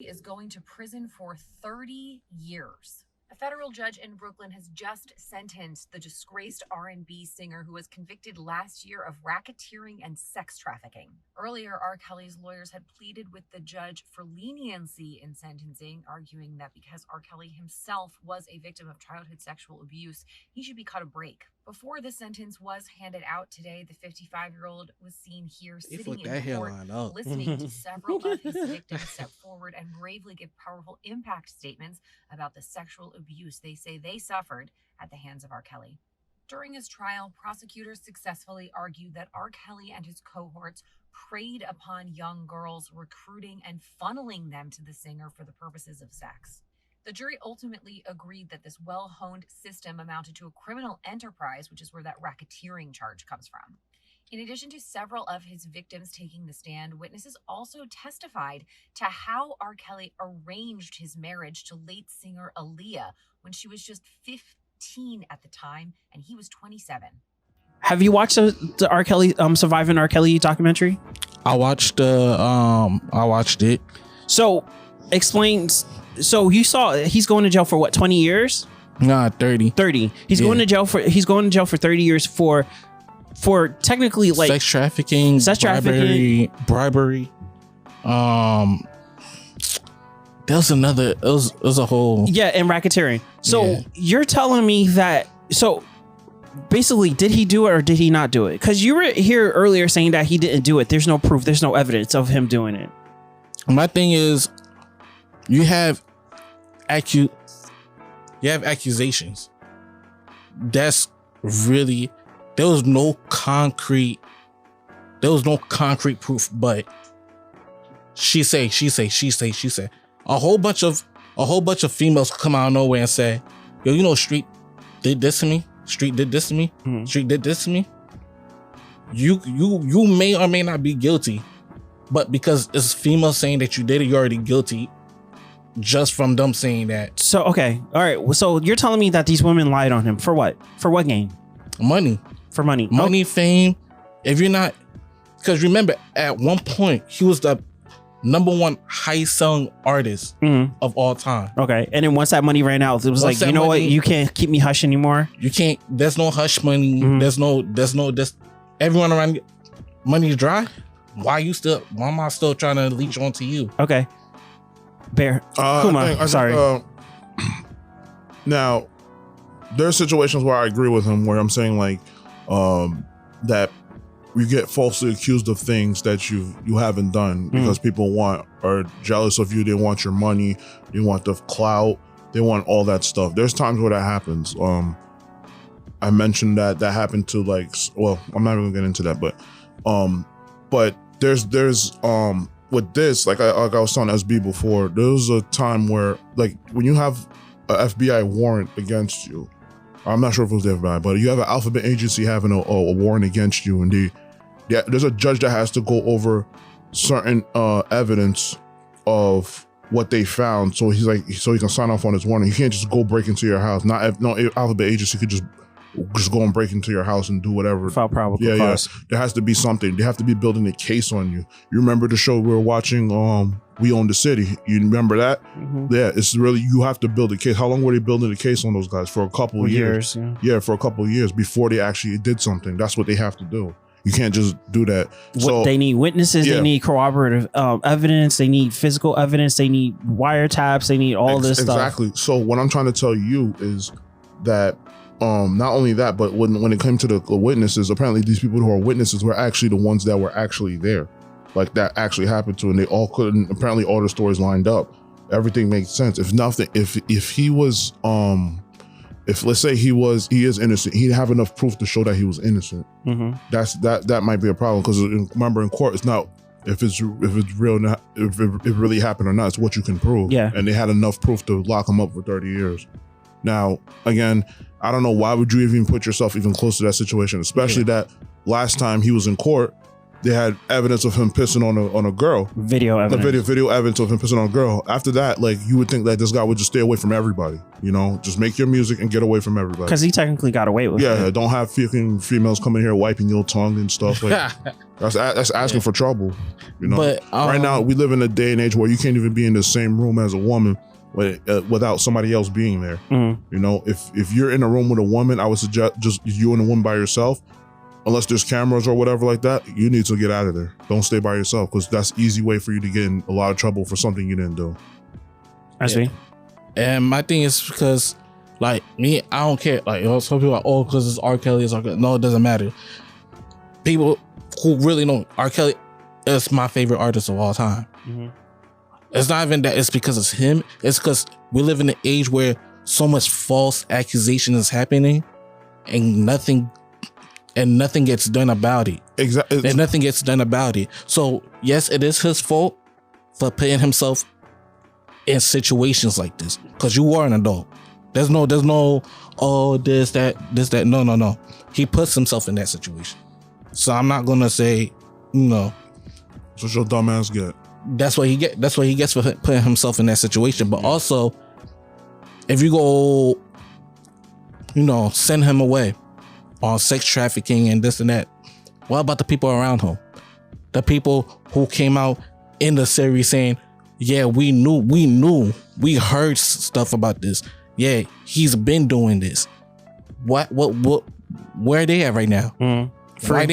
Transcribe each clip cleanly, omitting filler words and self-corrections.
Is going to prison for 30 years. A federal judge in Brooklyn has just sentenced the disgraced R&B singer who was convicted last year of racketeering and sex trafficking. Earlier, R. Kelly's lawyers had pleaded with the judge for leniency in sentencing, arguing that because R. Kelly himself was a victim of childhood sexual abuse, he should be cut a break. Before the sentence was handed out today, the 55-year-old was seen here sitting in court, listening to several of his victims step forward and bravely give powerful impact statements about the sexual abuse they say they suffered at the hands of R. Kelly. During his trial, prosecutors successfully argued that R. Kelly and his cohorts preyed upon young girls, recruiting and funneling them to the singer for the purposes of sex. The jury ultimately agreed that this well-honed system amounted to a criminal enterprise, which is where that racketeering charge comes from. In addition to several of his victims taking the stand, witnesses also testified to how R. Kelly arranged his marriage to late singer Aaliyah when she was just 15 at the time and he was 27. Have you watched the R. Kelly Surviving R. Kelly documentary? I watched it. So explain. So you saw he's going to jail for what, 20 years? Nah, 30. 30. He's going to jail for 30 years for technically like sex trafficking, bribery. There's another. It was a whole. Yeah, and racketeering. So you're telling me that. So basically, did he do it or did he not do it? Because you were here earlier saying that he didn't do it. There's no proof. There's no evidence of him doing it. My thing is, you have accusations. That's really. There was no concrete proof, but she say. A whole bunch of females come out of nowhere and say, yo, you know, Street did this to me. Street did this to me. Mm-hmm. Street did this to me. You may or may not be guilty, but because it's females saying that you did it, you're already guilty just from them saying that. So, okay. All right. So you're telling me that these women lied on him for what? For what gain? Money. For money. Fame. If you're not, because remember, at one point, he was the #1 highest selling artist of all time. Okay. And then once that money ran out, it was like, you know what? You can't keep me hush anymore. You can't. There's no hush money. There's everyone around. Money's dry. Why am I still trying to leech onto you? Okay. Bear. Kuma. Sorry. Now, there are situations where I agree with him, where I'm saying like that you get falsely accused of things that you haven't done because people are jealous of you. They want your money. They want the clout. They want all that stuff. There's times where that happens. I mentioned that happened to I'm not even gonna get into that, but there's with this, like I was telling SB before, there was a time where like when you have a FBI warrant against you, I'm not sure if it was the FBI, but you have an alphabet agency having a warrant against you, and there's a judge that has to go over certain evidence of what they found. So he's like, so he can sign off on his warrant. You can't just go break into your house. No alphabet agency could just go and break into your house and do whatever. Without probable cause. There has to be something. They have to be building a case on you. You remember the show we were watching, We Own the City? You remember that? Mm-hmm. Yeah, it's really, you have to build a case. How long were they building the case on those guys? For a couple of years. Yeah, for a couple of years before they actually did something. That's what they have to do. You can't just do that. So they need witnesses. Yeah. They need corroborative evidence. They need physical evidence. They need wiretaps. They need all this stuff. Exactly. So what I'm trying to tell you is that not only that, but when it came to the witnesses, apparently these people who are witnesses were actually the ones that were actually there. Like that actually happened to, and they all couldn't, apparently all the stories lined up. Everything makes sense. If nothing, if he was, if let's say he is innocent, he'd have enough proof to show that he was innocent. Mm-hmm. That might be a problem, because remember, in court, it's not if it's real, if it really happened or not. It's what you can prove. Yeah. And they had enough proof to lock him up for 30 years. Now, again, I don't know why would you even put yourself even close to that situation, especially that last time he was in court, they had evidence of him pissing on a girl. Video evidence. The video evidence of him pissing on a girl. After that, like, you would think that this guy would just stay away from everybody. You know, just make your music and get away from everybody. Because he technically got away with it. Yeah, don't have fucking females coming here wiping your tongue and stuff. Like, that's asking for trouble. You know, But, right now we live in a day and age where you can't even be in the same room as a woman without somebody else being there. Mm. You know, if you're in a room with a woman, I would suggest just you and a woman by yourself. Unless there's cameras or whatever like that, you need to get out of there. Don't stay by yourself, because that's easy way for you to get in a lot of trouble for something you didn't do. I see. And my thing is because, like, me, I don't care. Like, you know, some people are, oh, because it's R. Kelly. It's R. Kelly. No, it doesn't matter. People who really know R. Kelly is my favorite artist of all time. Mm-hmm. It's not even that it's because it's him. It's because we live in an age where so much false accusation is happening and nothing gets done about it. Exactly. And nothing gets done about it. So yes, it is his fault for putting himself in situations like this. Because you are an adult. There's no, oh, this, that. No. He puts himself in that situation. So I'm not gonna say, no. That's what your dumb ass get. That's what he gets for putting himself in that situation. But also, if you go, you know, send him away on sex trafficking and this and that, what about the people around him? The people who came out in the series saying, yeah, we heard stuff about this. Yeah, he's been doing this. What where are they at right now? Mm. Why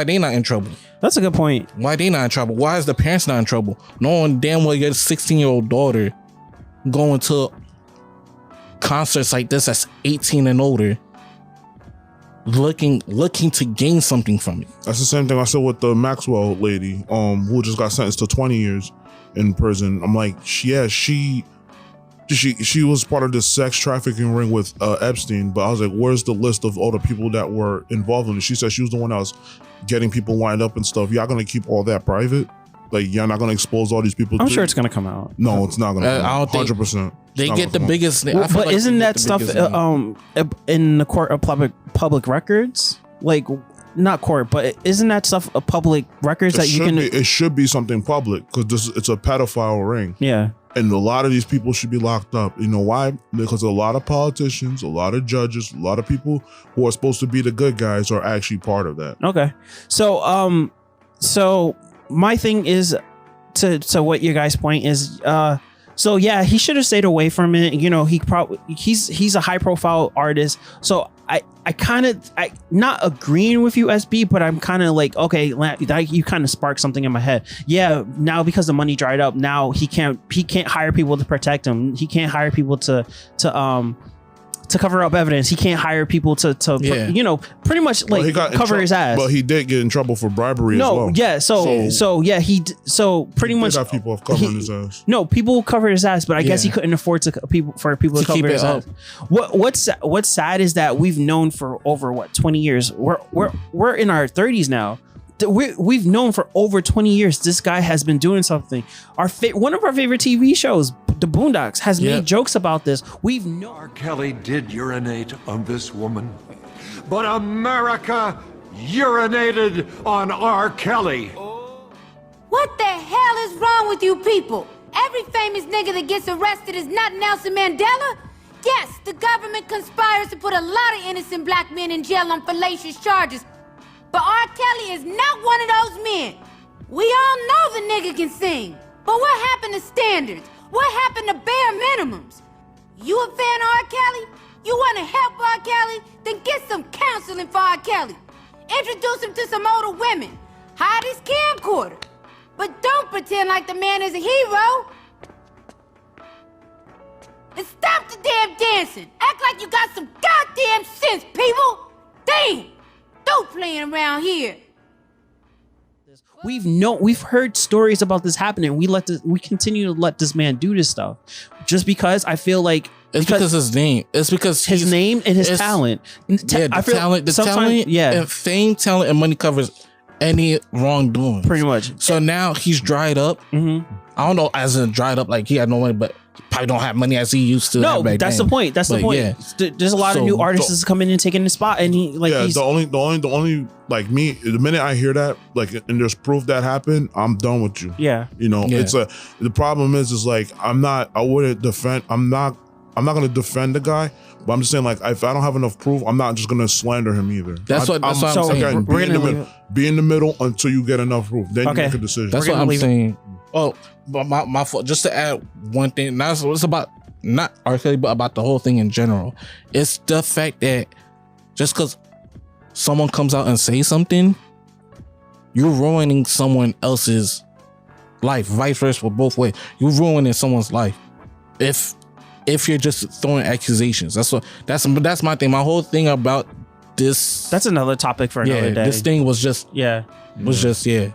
they not in trouble? That's a good point. Why they not in trouble? Why is the parents not in trouble? Knowing damn well your 16-year-old daughter going to concerts like this that's 18 and older, looking to gain something from it. That's the same thing I said with the Maxwell lady, who just got sentenced to 20 years in prison. I'm like, she was part of this sex trafficking ring with Epstein, but I was like, where's the list of all the people that were involved in it? She said she was the one that was getting people lined up and stuff. Y'all gonna keep all that private? Like, y'all not gonna expose all these people? I'm sure it's gonna come out. No, it's not gonna come out. 100%. They get the biggest. Well, but like isn't that stuff in the court of public records? Like, not court, but isn't that stuff a public records that you can? It should be something public, because it's a pedophile ring. Yeah. And a lot of these people should be locked up. You know why? Because a lot of politicians, a lot of judges, a lot of people who are supposed to be the good guys are actually part of that. Okay. So my thing is to what your guys' point is, so yeah, he should have stayed away from it. You know, he's a high profile artist. So I not agreeing with you, SB, but I'm kind of like, okay, you kind of sparked something in my head. Yeah, now because the money dried up, now he can't hire people to protect him. He can't hire people to cover up evidence. He can't hire people to you know, pretty much like cover his ass. But he did get in trouble for bribery as well. Yeah, so yeah, so pretty much have people covering his ass. No, people covered his ass, but I guess he couldn't afford for people to cover his ass. What's sad is that we've known for over 20 years. We're in our 30s now. We've known for over 20 years this guy has been doing something. One of our favorite TV shows, The Boondocks, has made jokes about this. We've known R. Kelly did urinate on this woman, but America urinated on R. Kelly. What the hell is wrong with you people? Every famous nigga that gets arrested is not Nelson Mandela? Yes, the government conspires to put a lot of innocent black men in jail on fallacious charges. But R. Kelly is not one of those men. We all know the nigga can sing. But what happened to standards? What happened to bare minimums? You a fan of R. Kelly? You want to help R. Kelly? Then get some counseling for R. Kelly. Introduce him to some older women. Hide his camcorder. But don't pretend like the man is a hero. And stop the damn dancing. Act like you got some goddamn sense, people. Damn. Don't playing around here. We've heard stories about this happening. We continue to let this man do this stuff just because I feel like it's because his name. It's because his name and his talent. The talent, and fame, talent, and money covers any wrongdoing. Pretty much. So now he's dried up. Mm-hmm. I don't know, as in dried up, like he had no money, but probably don't have money as he used to. No, have back that's then. the point. That's the But point. yeah. There's a lot of new artists that's coming in and taking the spot, and he like yeah, he's the only like me, the minute I hear that, like, and there's proof that happened, I'm done with you. yeah. You know, Yeah. the problem is like I'm not gonna defend the guy, but I'm just saying, like, if I don't have enough proof, I'm not just gonna slander him either. That's what I'm so saying. Again, we're gonna be in the middle until you get enough proof. Then Okay. you make a decision. That's We're what gonna I'm leave it. saying. Oh, but my fault. Just to add one thing, that's what it's about. Not R. Kelly, but about the whole thing in general. It's the fact that just because someone comes out and says something, you're ruining someone else's life. Vice versa, both ways. You're ruining someone's life if you're just throwing accusations. That's my thing. My whole thing about this. That's another topic for another day. This thing was just yeah. yeah.